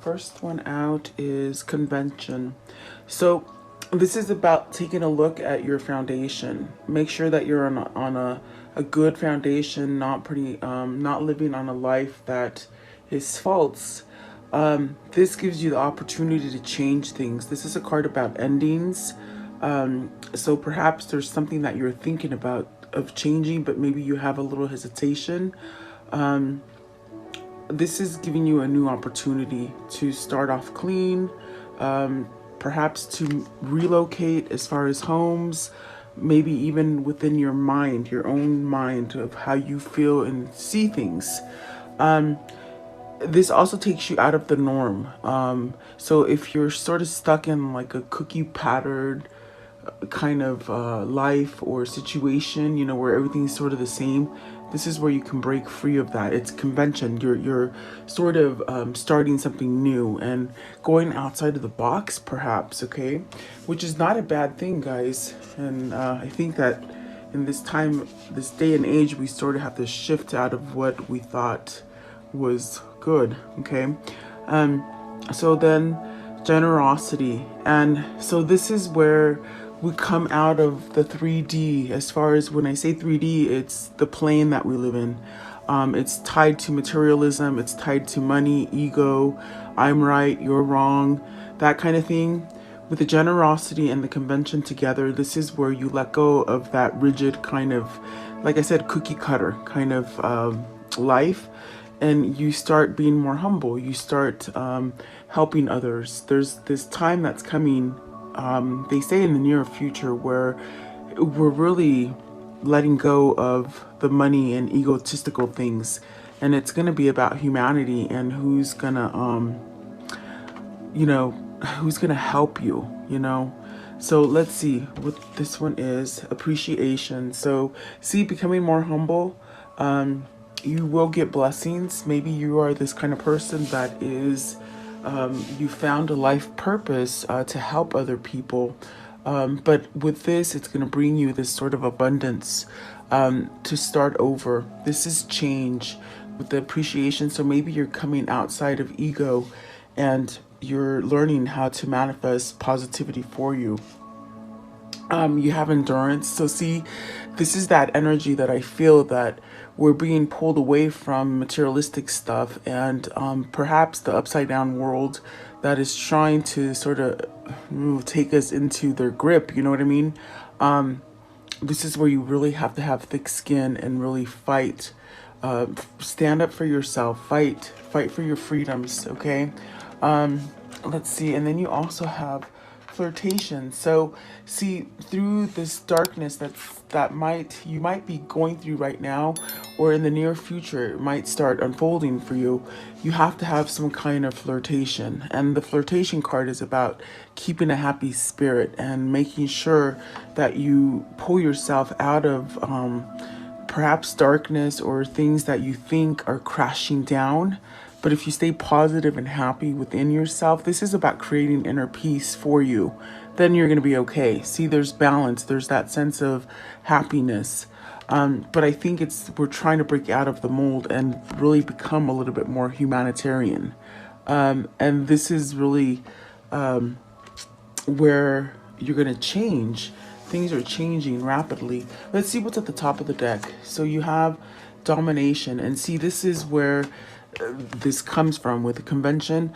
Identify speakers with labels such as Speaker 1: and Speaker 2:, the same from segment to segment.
Speaker 1: first one out is convention. So this is about taking a look at your foundation. Make sure that you're on a good foundation, not living on a life that is false. This gives you the opportunity to change things. This is a card about endings. So perhaps there's something that you're thinking about of changing, but maybe you have a little hesitation. This is giving you a new opportunity to start off clean, perhaps to relocate as far as homes, maybe even within your mind, your own mind of how you feel and see things. This also takes you out of the norm. So if you're sort of stuck in like a cookie pattered kind of life or situation, you know, where everything's sort of the same, this is where you can break free of that. It's convention. You're sort of starting something new and going outside of the box, perhaps, okay? Which is not a bad thing, guys. And I think that in this time, this day and age, we sort of have to shift out of what we thought was good, okay? So then generosity. And so this is where we come out of the 3D. As far as when I say 3D, it's the plane that we live in. It's tied to materialism. It's tied to money, ego, I'm right, you're wrong, that kind of thing. With the generosity and the convention together, this is where you let go of that rigid kind of, like I said, cookie cutter kind of life. And you start being more humble. You start helping others. There's this time that's coming, they say in the near future, where we're really letting go of the money and egotistical things. And it's going to be about humanity and who's going to, who's going to help you, you know. So let's see what this one is. Appreciation. So see, becoming more humble. You will get blessings. Maybe you are this kind of person that is, you found a life purpose to help other people. But with this, it's going to bring you this sort of abundance to start over. This is change with the appreciation. So maybe you're coming outside of ego and you're learning how to manifest positivity for you. You have endurance. So see, this is that energy that I feel that we're being pulled away from materialistic stuff and perhaps the upside down world that is trying to sort of take us into their grip. You know what I mean? This is where you really have to have thick skin and really fight. Stand up for yourself. Fight for your freedoms. Okay. Let's see. And then you also have flirtation. So see, through this darkness you might be going through right now, or in the near future it might start unfolding for you, you have to have some kind of flirtation. And the flirtation card is about keeping a happy spirit and making sure that you pull yourself out of perhaps darkness or things that you think are crashing down. But if you stay positive and happy within yourself, this is about creating inner peace for you. Then you're going to be okay. See, there's balance. There's that sense of happiness. But I think we're trying to break out of the mold and really become a little bit more humanitarian. And this is really where you're going to change. Things are changing rapidly. Let's see what's at the top of the deck. So you have domination. And see, this is where this comes from with the convention.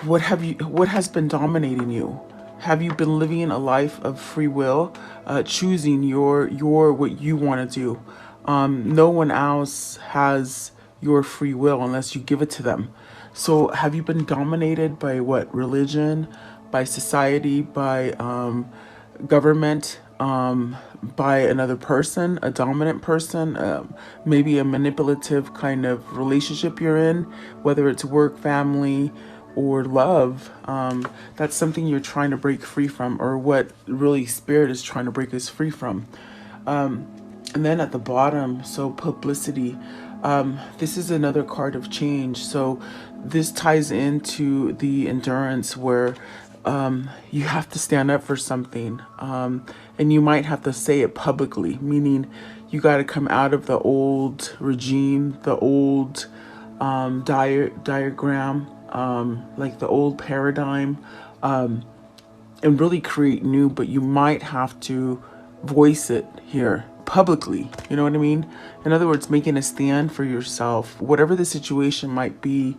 Speaker 1: What has been dominating you? Have you been living a life of free will, choosing your what you want to do? No one else has your free will unless you give it to them. So have you been dominated by what? Religion, by society, by government, by another person, a dominant person, maybe a manipulative kind of relationship you're in, whether it's work, family, or love. That's something you're trying to break free from, or what really spirit is trying to break us free from. And then at the bottom, so publicity. This is another card of change. So this ties into the endurance where you have to stand up for something, and you might have to say it publicly, meaning you got to come out of the old regime, the old diagram, like the old paradigm, and really create new, but you might have to voice it here publicly. You know what I mean? In other words, making a stand for yourself, whatever the situation might be.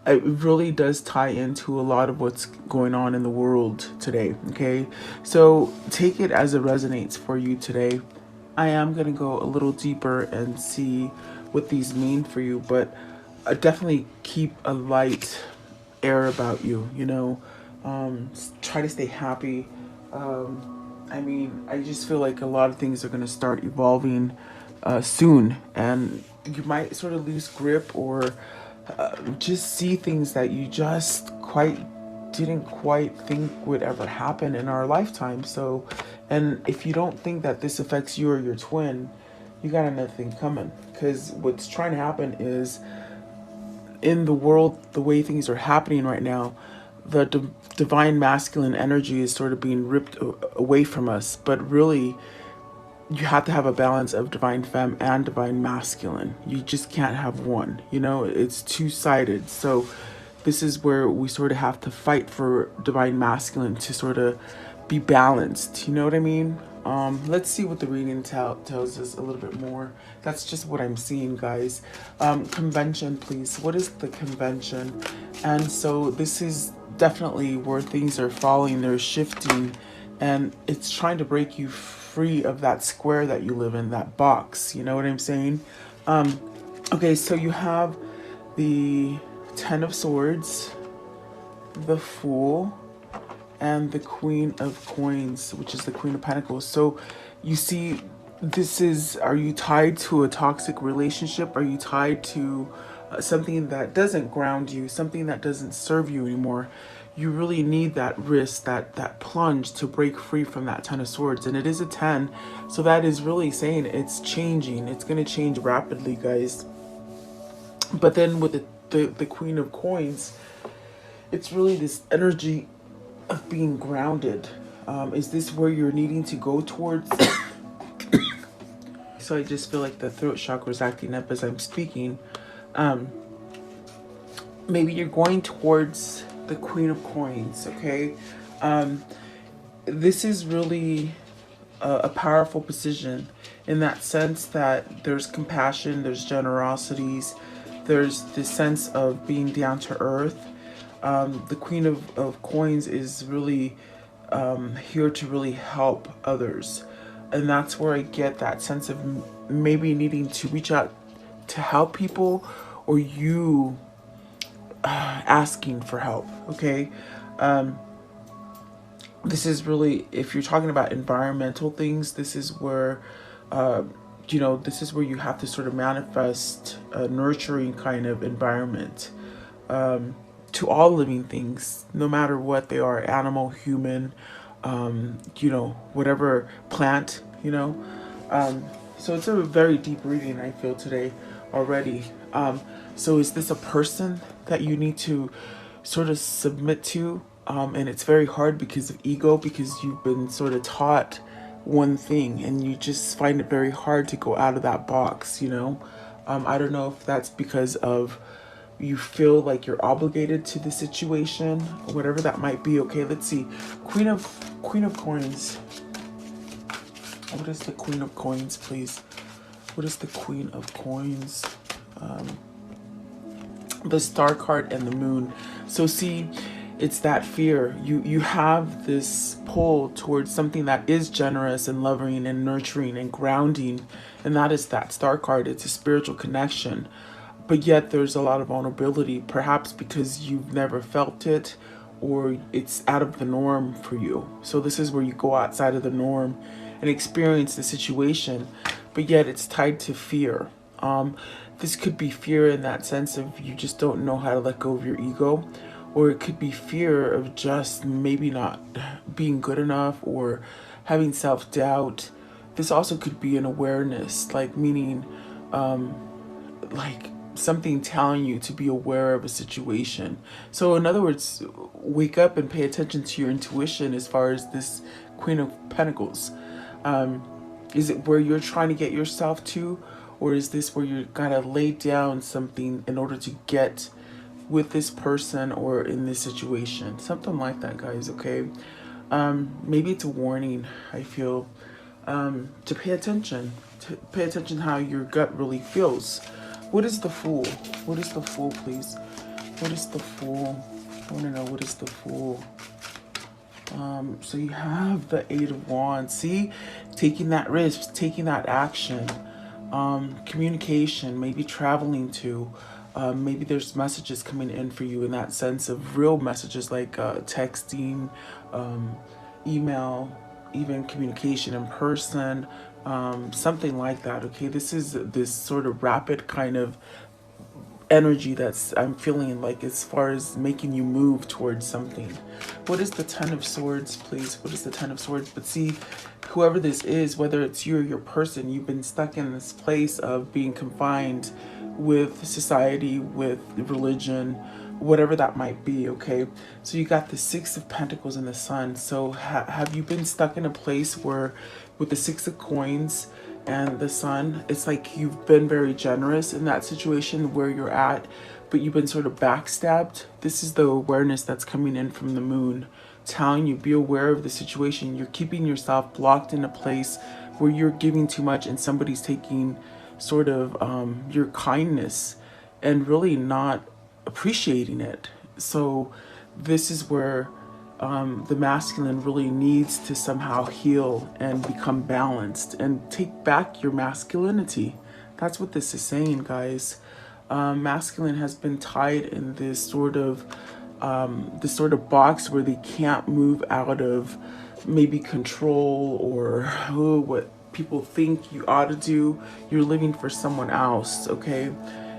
Speaker 1: It really does tie into a lot of what's going on in the world today. Okay, so take it as it resonates for you today. I am going to go a little deeper and see what these mean for you, but definitely keep a light air about you, you know. Try to stay happy. I mean, I just feel like a lot of things are going to start evolving soon, and you might sort of lose grip or just see things that you just didn't quite think would ever happen in our lifetime. So, and if you don't think that this affects you or your twin, you got another thing coming. Because what's trying to happen is, in the world, the way things are happening right now, the divine masculine energy is sort of being ripped away from us. But really, you have to have a balance of divine femme and divine masculine. You just can't have one. You know, it's two-sided. So this is where we sort of have to fight for divine masculine to sort of be balanced. You know what I mean? Let's see what the reading tells us a little bit more. That's just what I'm seeing, guys. Convention, please. What is the convention? And so this is definitely where things are falling. They're shifting, and it's trying to break you free of that square that you live in, that box. You know what I'm saying? Okay, so you have the Ten of Swords, the Fool, and the Queen of Coins, which is the Queen of Pentacles. So you see, this is, are you tied to a toxic relationship? Are you tied to something that doesn't ground you, something that doesn't serve you anymore? You really need that risk, that plunge to break free from that Ten of Swords. And it is a 10, so that is really saying it's changing. It's going to change rapidly, guys. But then with the Queen of Coins, it's really this energy of being grounded. Is this where you're needing to go towards? So I just feel like the throat chakra is acting up as I'm speaking. Maybe you're going towards the Queen of Coins, okay? This is really a powerful position in that sense that there's compassion, there's generosities, there's this sense of being down to earth. The Queen of Coins is really here to really help others. And that's where I get that sense of maybe needing to reach out to help people, or you asking for help, okay? This is really, if you're talking about environmental things, this is where, you know, this is where you have to sort of manifest a nurturing kind of environment to all living things, no matter what they are, animal, human, you know, whatever, plant, you know. So it's a very deep reading, I feel, today already. So is this a person that you need to sort of submit to? And it's very hard because of ego, because you've been sort of taught one thing and you just find it very hard to go out of that box, you know? I don't know if that's because of you feel like you're obligated to the situation, or whatever that might be. Okay, let's see. Queen of Coins. What is the Queen of Coins, please? What is the Queen of Coins? The Star card and the Moon. So see, it's that fear. You have this pull towards something that is generous and loving and nurturing and grounding, and that is that Star card. It's a spiritual connection. But yet there's a lot of vulnerability, perhaps because you've never felt it, or it's out of the norm for you. So this is where you go outside of the norm and experience the situation, but yet it's tied to fear. This could be fear in that sense of you just don't know how to let go of your ego, or it could be fear of just maybe not being good enough or having self-doubt. This also could be an awareness, like meaning like something telling you to be aware of a situation. So in other words, wake up and pay attention to your intuition as far as this Queen of Pentacles. Is it where you're trying to get yourself to, or is this where you gotta lay down something in order to get with this person or in this situation. Something like that, guys, okay? Maybe it's a warning, I feel, to pay attention. To pay attention how your gut really feels. What is the Fool? What is the Fool, please? What is the Fool? I want to know, what is the Fool? So you have the Eight of Wands. See, taking that risk, taking that action, communication, maybe traveling to, maybe there's messages coming in for you in that sense of real messages like texting, email, even communication in person, something like that. Okay, this is this sort of rapid kind of energy that's I'm feeling like as far as making you move towards something. What is the Ten of Swords, please? What is the Ten of Swords? But see, whoever this is, whether it's you or your person, you've been stuck in this place of being confined with society, with religion, whatever that might be, okay? So you got the Six of Pentacles and the Sun. So have you been stuck in a place where with the Six of Coins and the Sun, it's like you've been very generous in that situation where you're at, but you've been sort of backstabbed? This is the awareness that's coming in from the Moon, telling you, be aware of the situation. You're keeping yourself blocked in a place where you're giving too much and somebody's taking sort of your kindness and really not appreciating it. So this is where the masculine really needs to somehow heal and become balanced and take back your masculinity. That's what this is saying, guys. Masculine has been tied in this sort of box where they can't move out of maybe control or what people think you ought to do. You're living for someone else, okay?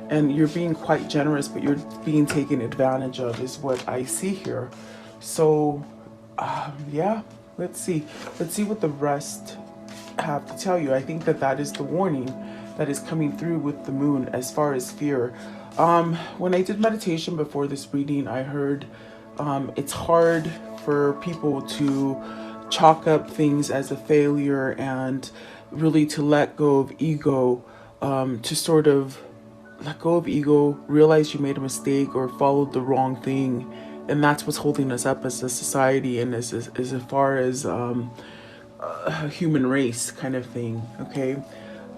Speaker 1: And you're being quite generous, but you're being taken advantage of is what I see here. So, yeah, let's see what the rest have to tell you. I think that is the warning that is coming through with the Moon as far as fear. When I did meditation before this reading, I heard it's hard for people to chalk up things as a failure and really to let go of ego, to sort of let go of ego, realize you made a mistake or followed the wrong thing. And that's what's holding us up as a society and as far as a human race kind of thing, okay?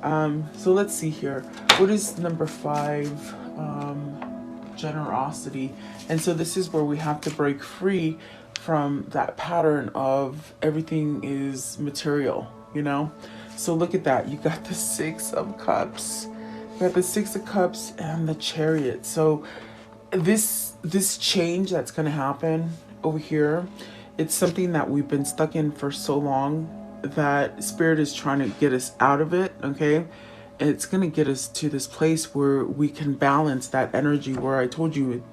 Speaker 1: So let's see here. What is number 5? Generosity. And so this is where we have to break free from that pattern of everything is material, you know? So look at that. You got the Six of Cups. You got the Six of Cups and the Chariot. So this change that's going to happen over here, it's something that we've been stuck in for so long that Spirit is trying to get us out of it, okay? It's going to get us to this place where we can balance that energy where I told you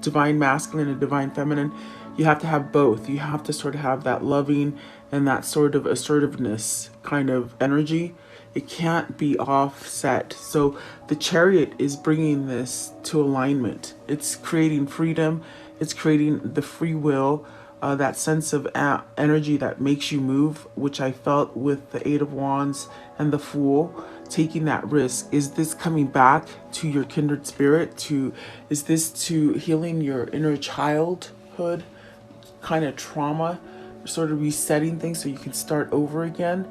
Speaker 1: divine masculine and divine feminine. You have to have both. You have to sort of have that loving and that sort of assertiveness kind of energy. It can't be offset. So the Chariot is bringing this to alignment. It's creating freedom. It's creating the free will, that sense of energy that makes you move, which I felt with the Eight of Wands and the Fool, taking that risk. Is this coming back to your kindred spirit? Is this to healing your inner childhood kind of trauma, sort of resetting things so you can start over again?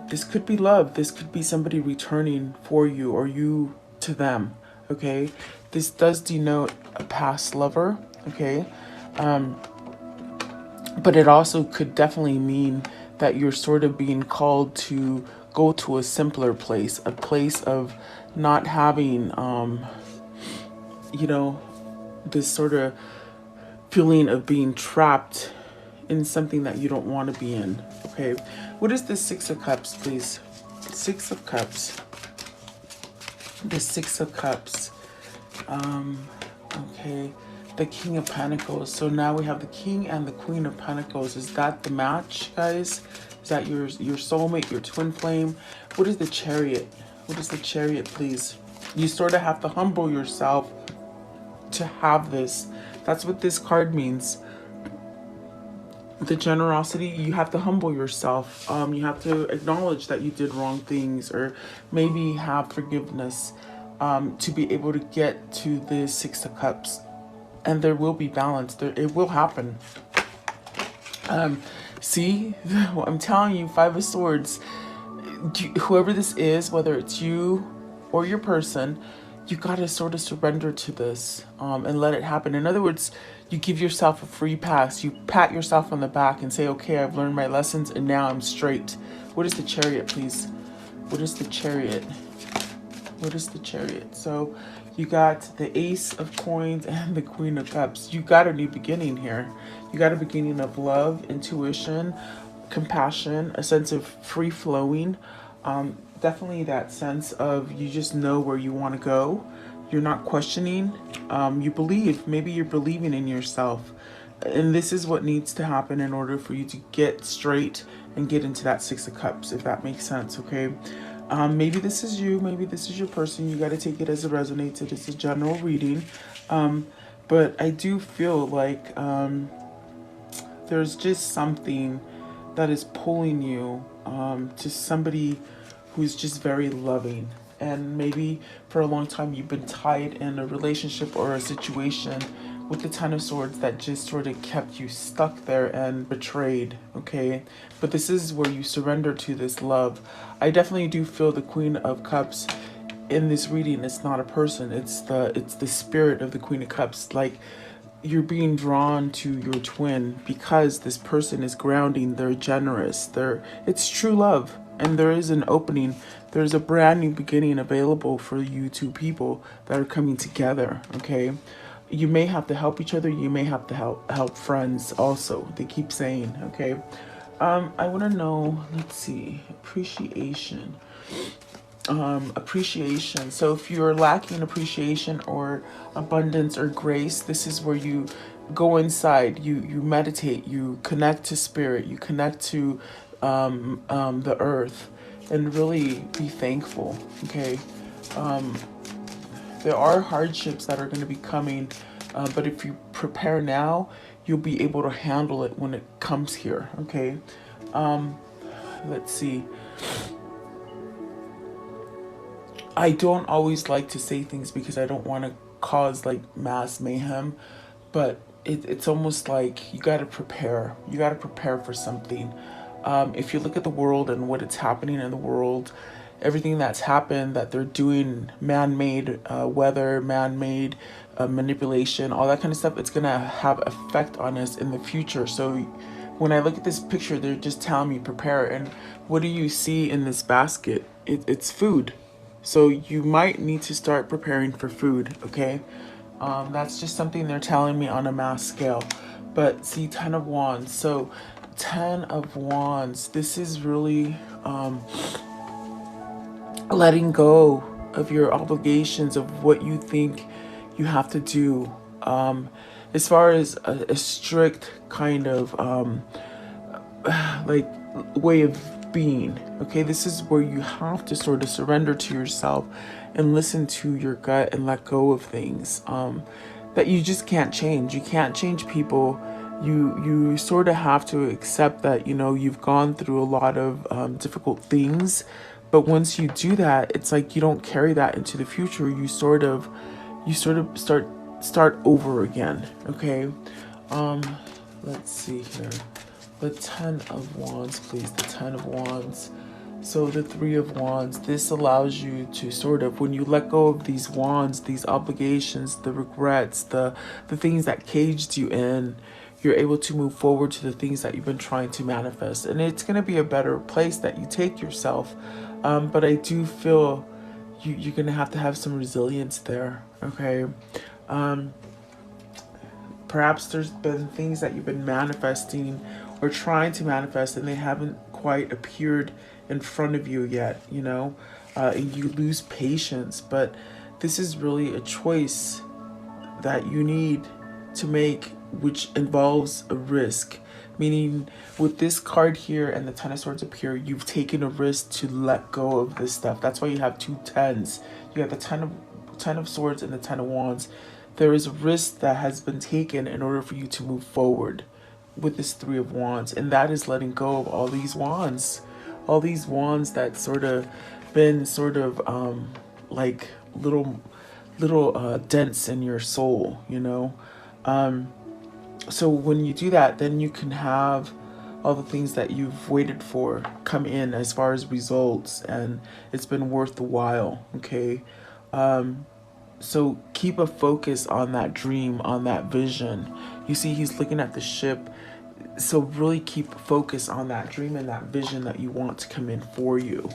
Speaker 1: This could be love. This could be somebody returning for you or you to them, okay? This does denote a past lover, okay? But it also could definitely mean that you're sort of being called to go to a simpler place, a place of not having, you know, this sort of feeling of being trapped in something that you don't want to be in, okay? What is the Six of Cups, please? Six of Cups. The Six of Cups. Okay. The King of Pentacles. So now we have the King and the Queen of Pentacles. Is that the match, guys? Is that your soulmate, your twin flame? What is the Chariot? What is the Chariot, please? You sort of have to humble yourself to have this. That's what this card means. The generosity, you have to humble yourself. You have to acknowledge that you did wrong things or maybe have forgiveness. to be able to get to the Six of Cups. And there will be balance. It will happen. See, I'm telling you, Five of Swords, whoever this is, whether it's you or your person, you got to sort of surrender to this and let it happen. In other words, you give yourself a free pass. You pat yourself on the back and say, okay, I've learned my lessons and now I'm straight. What is the Chariot, please? What is the Chariot? What is the Chariot? So you got the Ace of Coins and the Queen of Cups. You got a new beginning here. You got a beginning of love, intuition, compassion, a sense of free flowing. Definitely that sense of you just know where you want to go. You're not questioning. You believe. Maybe you're believing in yourself. And this is what needs to happen in order for you to get straight and get into that Six of Cups, if that makes sense, okay? Maybe this is you. Maybe this is your person. You got to take it as it resonates. It is a general reading. But I do feel like there's just something that is pulling you to somebody who's just very loving. And maybe for a long time you've been tied in a relationship or a situation with the Ten of Swords that just sort of kept you stuck there and betrayed, okay? But this is where you surrender to this love. I definitely do feel the Queen of Cups in this reading. It's not a person, it's the spirit of the Queen of Cups. Like, you're being drawn to your twin because this person is grounding, they're generous, it's true love. And there is an opening. There's a brand new beginning available for you two people that are coming together, okay? You may have to help each other. You may have to help friends also. They keep saying, okay? I want to know, let's see, appreciation. Appreciation. So if you're lacking appreciation or abundance or grace, this is where you go inside. You meditate. You connect to spirit. You connect to the earth and really be thankful, okay? There are hardships that are going to be coming, but if you prepare now, you'll be able to handle it when it comes here, okay? Let's see. I don't always like to say things because I don't want to cause like mass mayhem, but it's almost like you got to prepare. You got to prepare for something. If you look at the world and what is happening in the world, everything that's happened, that they're doing man-made weather, man-made manipulation, all that kind of stuff, it's going to have effect on us in the future. So when I look at this picture, they're just telling me prepare. And what do you see in this basket? It's food. So you might need to start preparing for food, okay? That's just something they're telling me on a mass scale. But see, Ten of Wands. So Ten of Wands, this is really letting go of your obligations, of what you think you have to do. As far as a strict kind of like way of being, okay? This is where you have to sort of surrender to yourself and listen to your gut and let go of things that you just can't change. You can't change people. You sort of have to accept that, you know, you've gone through a lot of difficult things, but once you do that, it's like you don't carry that into the future. You sort of start over again, okay? Let's see here. The Ten of Wands, please. The Ten of Wands. So the Three of Wands, this allows you to sort of, when you let go of these wands, these obligations, the regrets, the things that caged you in, you're able to move forward to the things that you've been trying to manifest. And it's going to be a better place that you take yourself. But I do feel you're going to have some resilience there, okay? Perhaps there's been things that you've been manifesting or trying to manifest and they haven't quite appeared in front of you yet, you know? And you lose patience. But this is really a choice that you need to make, which involves a risk. Meaning with this card here and the Ten of Swords up here, you've taken a risk to let go of this stuff. That's why you have two tens. You have the Ten of Swords and the Ten of Wands. There is a risk that has been taken in order for you to move forward with this Three of Wands. And that is letting go of all these wands. All these wands that sort of been like little dents in your soul, you know. So when you do that, then you can have all the things that you've waited for come in as far as results, and it's been worth the while. Okay. So keep a focus on that dream, on that vision. You see, he's looking at the ship. So really keep focus on that dream and that vision that you want to come in for you.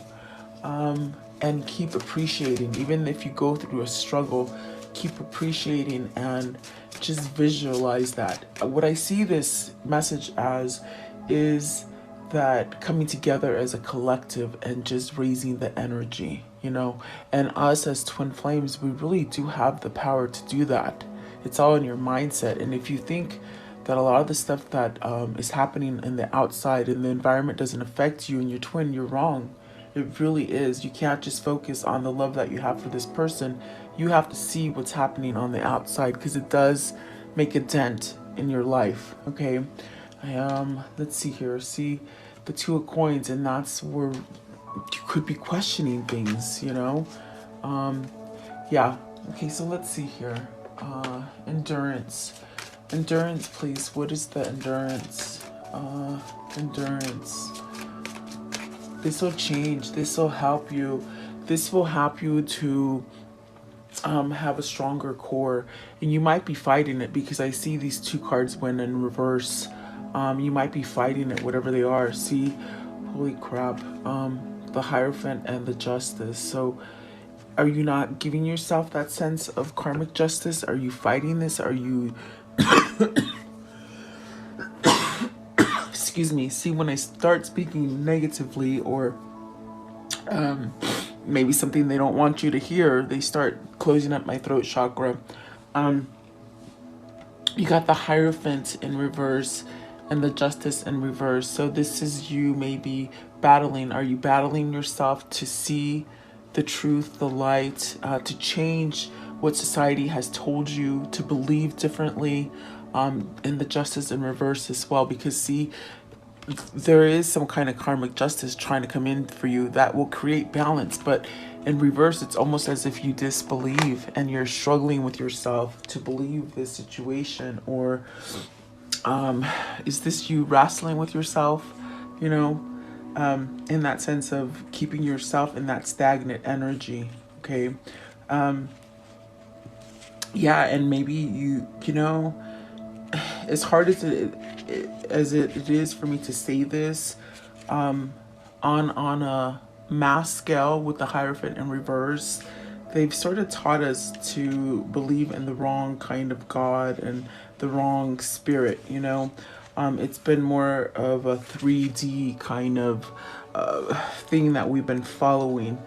Speaker 1: And keep appreciating, even if you go through a struggle, keep appreciating and just visualize that. What I see this message as is that coming together as a collective and just raising the energy, you know, and us as twin flames, we really do have the power to do that. It's all in your mindset. And if you think that a lot of the stuff that is happening in the outside and the environment doesn't affect you and your twin, you're wrong. It really is. You can't just focus on the love that you have for this person. You have to see what's happening on the outside, because it does make a dent in your life. Okay. Let's see here. See the Two of Coins, and that's where you could be questioning things, you know. Yeah. Okay, so let's see here. Endurance. Endurance, please. What is the endurance? Endurance. This will change. This will help you. This will help you to have a stronger core. And you might be fighting it, because I see these two cards went in reverse. You might be fighting it, whatever they are. See, holy crap. The Hierophant and the Justice. So are you not giving yourself that sense of karmic justice? Are you fighting this? Are you... Excuse me. See, when I start speaking negatively, or maybe something they don't want you to hear, they start closing up my throat chakra. You got the Hierophant in reverse and the Justice in reverse. So this is you maybe battling. Are you battling yourself to see the truth, the light, to change what society has told you, to believe differently, in the Justice in reverse as well? Because see, there is some kind of karmic justice trying to come in for you that will create balance, but in reverse, it's almost as if you disbelieve and you're struggling with yourself to believe this situation. Or is this you wrestling with yourself, you know, in that sense of keeping yourself in that stagnant energy. Okay. Yeah, and maybe you know, as hard as it is for me to say this, on a mass scale with the Hierophant in reverse, they've sort of taught us to believe in the wrong kind of God and the wrong spirit, you know. It's been more of a 3D kind of thing that we've been following,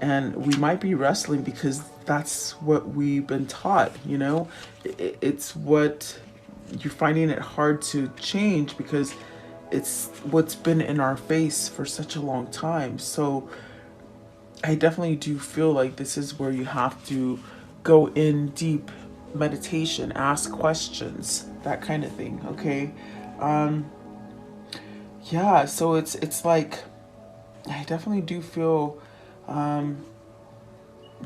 Speaker 1: and we might be wrestling because that's what we've been taught, you know. It's what you're finding it hard to change because it's what's been in our face for such a long time. So I definitely do feel like this is where you have to go in deep meditation, ask questions, that kind of thing. Okay. Yeah, so it's like, I definitely do feel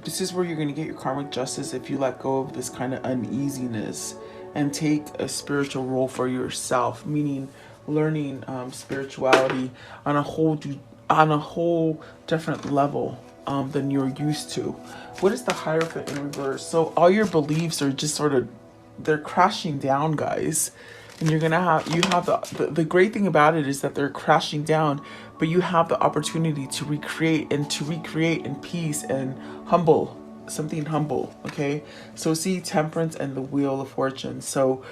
Speaker 1: this is where you're going to get your karmic justice if you let go of this kind of uneasiness and take a spiritual role for yourself, meaning learning spirituality on a whole different level than you're used to. What is the Hierophant in reverse? So all your beliefs are just sort of, they're crashing down, guys. And you have the great thing about it is that they're crashing down, but you have the opportunity to recreate in peace and something humble. Okay, so see Temperance and the Wheel of Fortune. So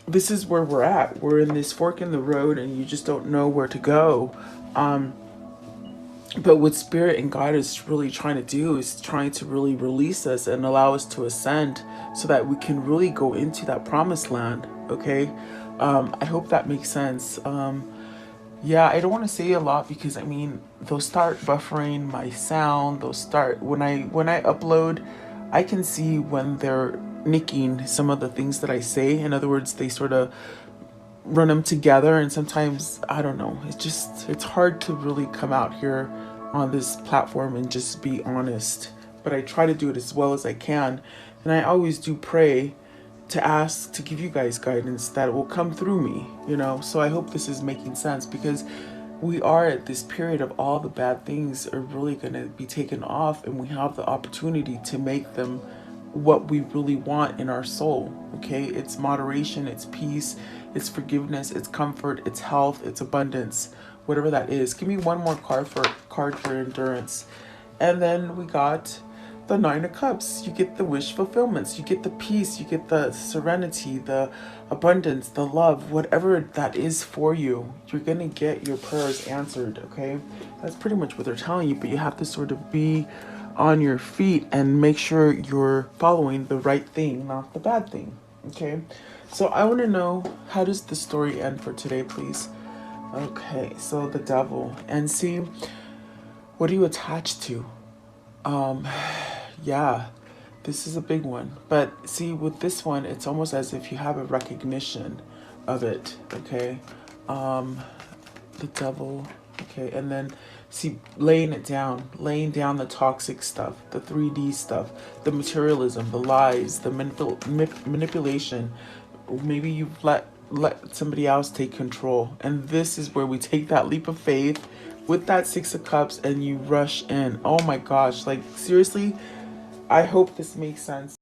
Speaker 1: this is where we're at. We're in this fork in the road, and you just don't know where to go. But what Spirit and God is really trying to do is trying to really release us and allow us to ascend so that we can really go into that promised land. Okay. I hope that makes sense. Yeah, I don't want to say a lot because I mean, they'll start buffering my sound. They'll start when I upload, I can see when they're nicking some of the things that I say. In other words, they sort of run them together, and sometimes I don't know, it's hard to really come out here on this platform and just be honest but I try to do it as well as I can. And I always do pray to ask to give you guys guidance that will come through me, you know. So I hope this is making sense, because we are at this period of all the bad things are really going to be taken off, and we have the opportunity to make them what we really want in our soul. Okay, it's moderation, it's peace, it's forgiveness, it's comfort, it's health, it's abundance, whatever that is. Give me one more card for endurance. And then we got the Nine of Cups. You get the wish fulfillments, you get the peace, you get the serenity, the abundance, the love, whatever that is for you. You're gonna get your prayers answered. Okay, that's pretty much what they're telling you, but you have to sort of be on your feet and make sure you're following the right thing, not the bad thing. Okay, so I want to know, how does the story end for today, please? Okay, so the Devil. And see, what are you attached to? Yeah, this is a big one. But see, with this one, it's almost as if you have a recognition of it. Okay, the Devil. Okay, and then see, laying laying down the toxic stuff, the 3D stuff, the materialism, the lies, the manipulation. Maybe you've let somebody else take control, and this is where we take that leap of faith with that Six of Cups, and you rush in. Oh my gosh, like seriously, I hope this makes sense.